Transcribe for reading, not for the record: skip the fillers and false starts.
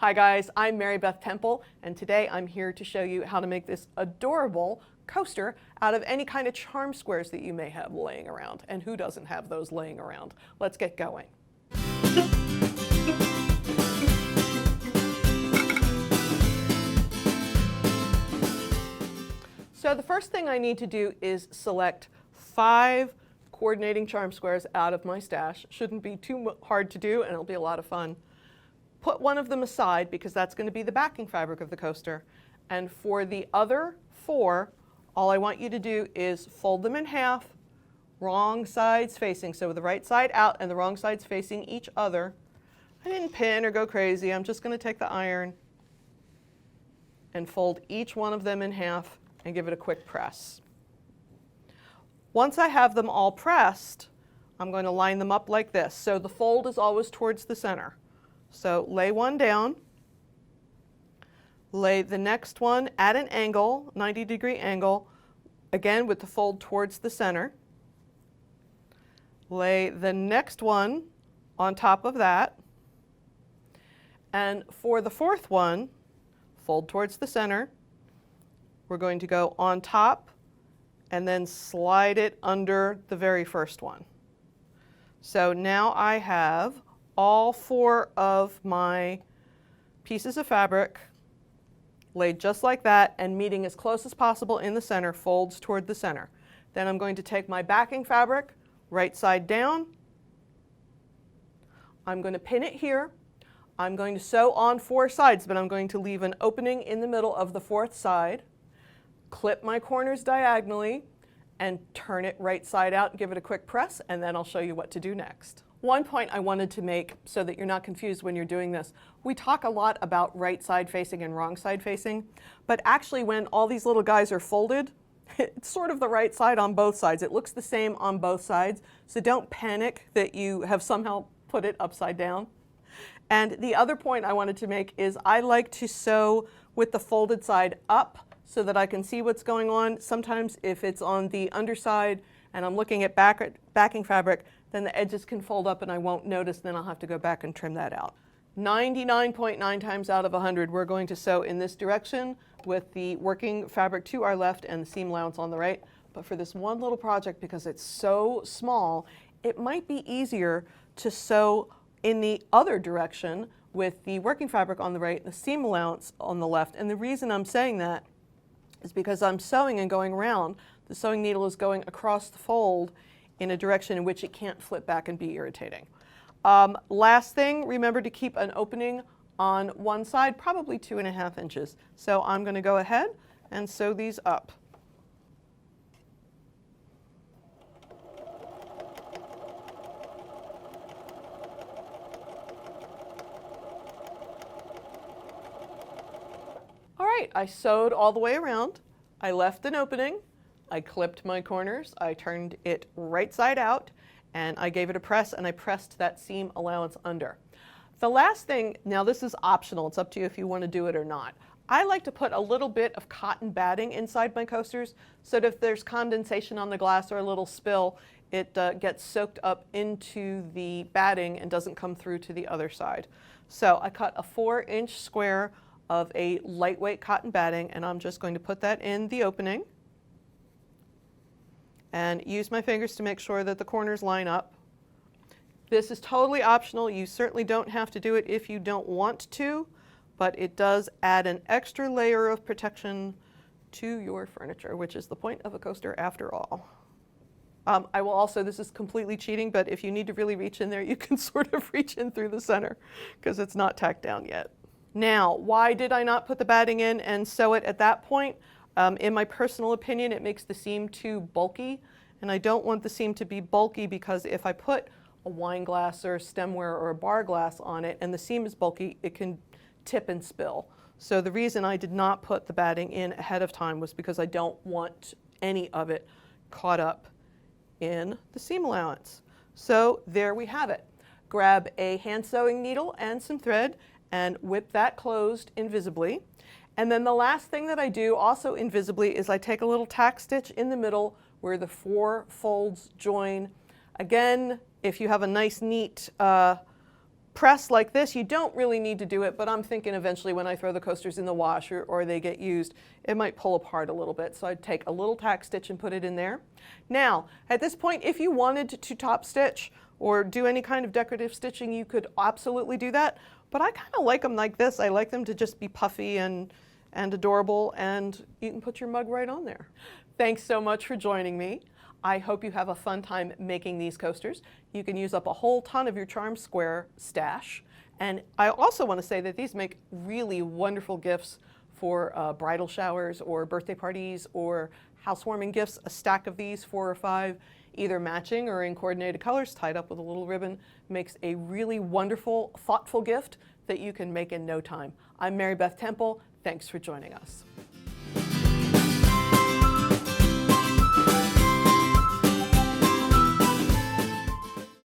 Hi guys, I'm Mary Beth Temple, and today I'm here to show you how to make this adorable coaster out of any kind of charm squares that you may have laying around. And who doesn't have those laying around? Let's get going. So the first thing I need to do is select 5 coordinating charm squares out of my stash. Shouldn't be too hard to do, and it'll be a lot of fun. Put one of them aside because that's going to be the backing fabric of the coaster. And for the other 4, all I want you to do is fold them in half, wrong sides facing. So with the right side out and the wrong sides facing each other. I didn't pin or go crazy. I'm just going to take the iron and fold each one of them in half and give it a quick press. Once I have them all pressed, I'm going to line them up like this. So the fold is always towards the center. So lay one down, lay the next one at an angle, 90-degree angle, again with the fold towards the center. Lay the next one on top of that. And for the 4th one, fold towards the center. We're going to go on top and then slide it under the very first one. So now I have all 4 of my pieces of fabric laid just like that and meeting as close as possible in the center, folds toward the center. Then I'm going to take my backing fabric, right side down. I'm going to pin it here. I'm going to sew on 4 sides, but I'm going to leave an opening in the middle of the 4th side, clip my corners diagonally, and turn it right side out and give it a quick press, and then I'll show you what to do next. One point I wanted to make so that you're not confused when you're doing this. We talk a lot about right side facing and wrong side facing, but actually when all these little guys are folded, it's sort of the right side on both sides. It looks the same on both sides, so don't panic that you have somehow put it upside down. And the other point I wanted to make is I like to sew with the folded side up so that I can see what's going on. Sometimes if it's on the underside and I'm looking at backing fabric, then the edges can fold up and I won't notice, then I'll have to go back and trim that out. 99.9 times out of 100, we're going to sew in this direction with the working fabric to our left and the seam allowance on the right. But for this one little project, because it's so small, it might be easier to sew in the other direction with the working fabric on the right and the seam allowance on the left. And the reason I'm saying that is because I'm sewing and going around. The sewing needle is going across the fold in a direction in which it can't flip back and be irritating. Last thing, remember to keep an opening on one side, probably 2.5 inches. So I'm going to go ahead and sew these up. All right, I sewed all the way around. I left an opening. I clipped my corners, I turned it right side out, and I gave it a press, and I pressed that seam allowance under. The last thing, now this is optional, it's up to you if you want to do it or not. I like to put a little bit of cotton batting inside my coasters so that if there's condensation on the glass or a little spill, it gets soaked up into the batting and doesn't come through to the other side. So I cut a 4-inch square of a lightweight cotton batting, and I'm just going to put that in the opening and use my fingers to make sure that the corners line up. This is totally optional. You certainly don't have to do it if you don't want to, but it does add an extra layer of protection to your furniture, which is the point of a coaster after all. I will also, this is completely cheating, but if you need to really reach in there, you can sort of reach in through the center because it's not tacked down yet. Now, why did I not put the batting in and sew it at that point? In my personal opinion, it makes the seam too bulky, and I don't want the seam to be bulky because if I put a wine glass or a stemware or a bar glass on it and the seam is bulky, it can tip and spill. So the reason I did not put the batting in ahead of time was because I don't want any of it caught up in the seam allowance. So there we have it. Grab a hand sewing needle and some thread and whip that closed invisibly. And then the last thing that I do, also invisibly, is I take a little tack stitch in the middle where the 4 folds join. Again, if you have a nice, neat press like this. You don't really need to do it, but I'm thinking eventually when I throw the coasters in the wash or they get used, it might pull apart a little bit. So I'd take a little tack stitch and put it in there. Now, at this point, if you wanted to top stitch or do any kind of decorative stitching, you could absolutely do that. But I kind of like them like this. I like them to just be puffy and adorable, and you can put your mug right on there. Thanks so much for joining me. I hope you have a fun time making these coasters. You can use up a whole ton of your charm square stash. And I also want to say that these make really wonderful gifts for bridal showers or birthday parties or housewarming gifts. A stack of these, 4 or 5, either matching or in coordinated colors, tied up with a little ribbon, makes a really wonderful, thoughtful gift that you can make in no time. I'm Mary Beth Temple. Thanks for joining us.